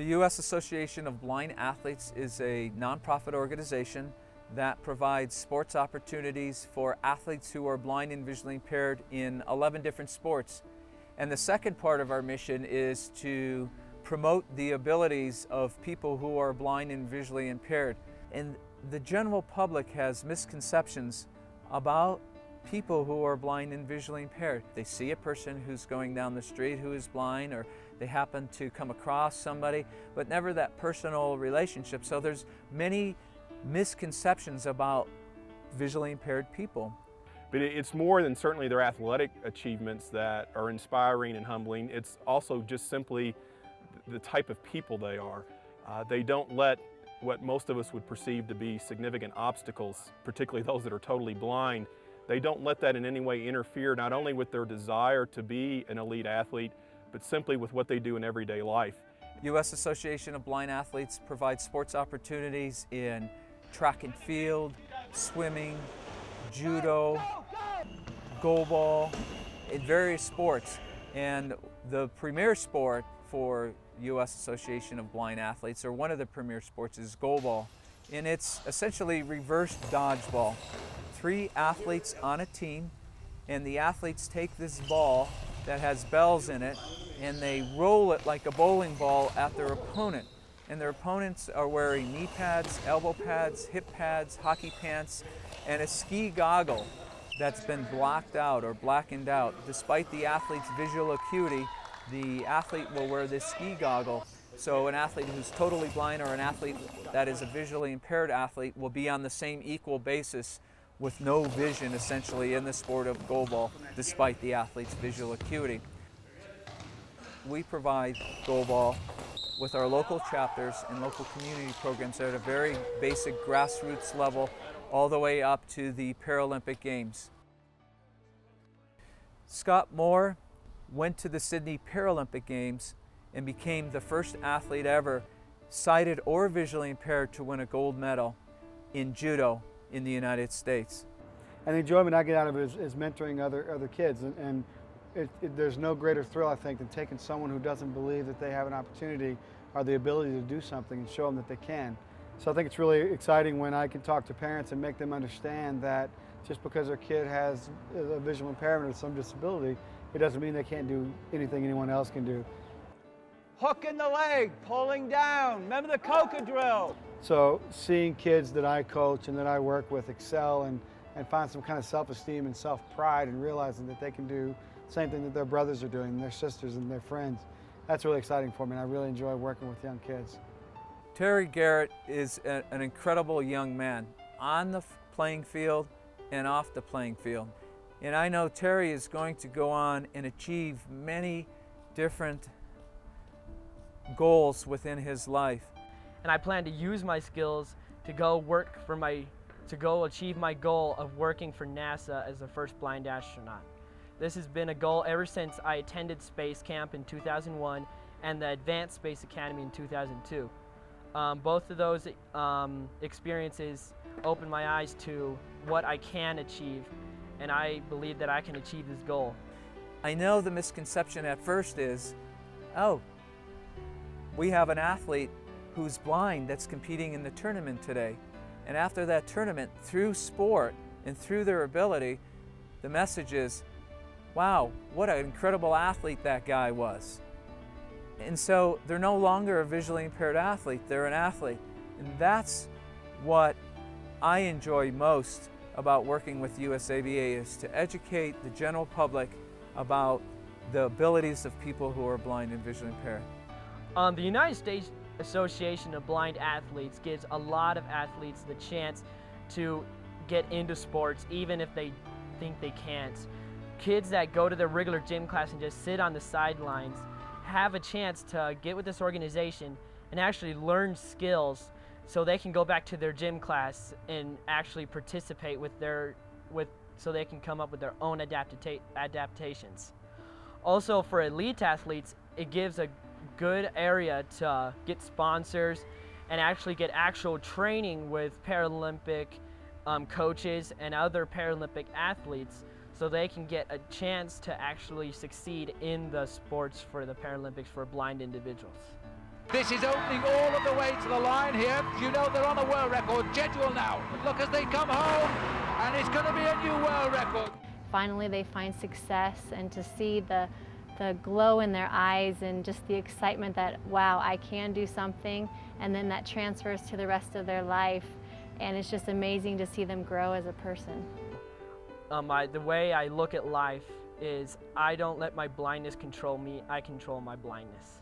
The U.S. Association of Blind Athletes is a nonprofit organization that provides sports opportunities for athletes who are blind and visually impaired in 11 different sports. And the second part of our mission is to promote the abilities of people who are blind and visually impaired. And the general public has misconceptions about people who are blind and visually impaired. They see a person who's going down the street who is blind, or they happen to come across somebody, but never that personal relationship. So there's many misconceptions about visually impaired people. But it's more than certainly their athletic achievements that are inspiring and humbling. It's also just simply the type of people they are. They don't let what most of us would perceive to be significant obstacles, particularly those that are totally blind, they don't let that in any way interfere not only with their desire to be an elite athlete, but simply with what they do in everyday life. U.S. Association of Blind Athletes provides sports opportunities in track and field, swimming, judo, goalball, in various sports. And the premier sport for U.S. Association of Blind Athletes, or one of the premier sports, is goalball. And it's essentially reverse dodgeball. 3 athletes on a team, and the athletes take this ball that has bells in it and they roll it like a bowling ball at their opponent. And their opponents are wearing knee pads, elbow pads, hip pads, hockey pants, and a ski goggle that's been blocked out or blackened out. Despite the athlete's visual acuity, the athlete will wear this ski goggle. So an athlete who's totally blind or an athlete that is a visually impaired athlete will be on the same equal basis with no vision essentially in the sport of goalball, despite the athlete's visual acuity. We provide goalball with our local chapters and local community programs at a very basic grassroots level all the way up to the Paralympic Games. Scott Moore went to the Sydney Paralympic Games and became the first athlete ever, sighted or visually impaired, to win a gold medal in judo in the United States. And the enjoyment I get out of it is mentoring other kids, and there's no greater thrill, I think, than taking someone who doesn't believe that they have an opportunity or the ability to do something and show them that they can. So I think it's really exciting when I can talk to parents and make them understand that just because their kid has a visual impairment or some disability, it doesn't mean they can't do anything anyone else can do. Hook in the leg, pulling down. Remember the coca drill. So seeing kids that I coach and that I work with excel and find some kind of self-esteem and self-pride and realizing that they can do the same thing that their brothers are doing, their sisters and their friends, that's really exciting for me, and I really enjoy working with young kids. Terry Garrett is an incredible young man on the playing field and off the playing field. And I know Terry is going to go on and achieve many different goals within his life. And I plan to use my skills to go achieve my goal of working for NASA as the first blind astronaut. This has been a goal ever since I attended space camp in 2001 and the Advanced Space Academy in 2002. Both of those experiences opened my eyes to what I can achieve, and I believe that I can achieve this goal. I know the misconception at first is, oh, we have an athlete who's blind that's competing in the tournament today. And after that tournament, through sport and through their ability, the message is, wow, what an incredible athlete that guy was. And so they're no longer a visually impaired athlete, they're an athlete. And that's what I enjoy most about working with USABA, is to educate the general public about the abilities of people who are blind and visually impaired. The United States Association of Blind Athletes gives a lot of athletes the chance to get into sports even if they think they can't. Kids that go to their regular gym class and just sit on the sidelines have a chance to get with this organization and actually learn skills so they can go back to their gym class and actually participate so they can come up with their own adaptations. Also, for elite athletes, it gives a good area to get sponsors and actually get actual training with Paralympic coaches and other Paralympic athletes, so they can get a chance to actually succeed in the sports for the Paralympics for blind individuals. This is opening all of the way to the line here. You know they're on a world record schedule now. Look as they come home, and it's going to be a new world record. Finally they find success, and to see the glow in their eyes and just the excitement that, wow, I can do something, and then that transfers to the rest of their life, and it's just amazing to see them grow as a person. The way I look at life is I don't let my blindness control me, I control my blindness.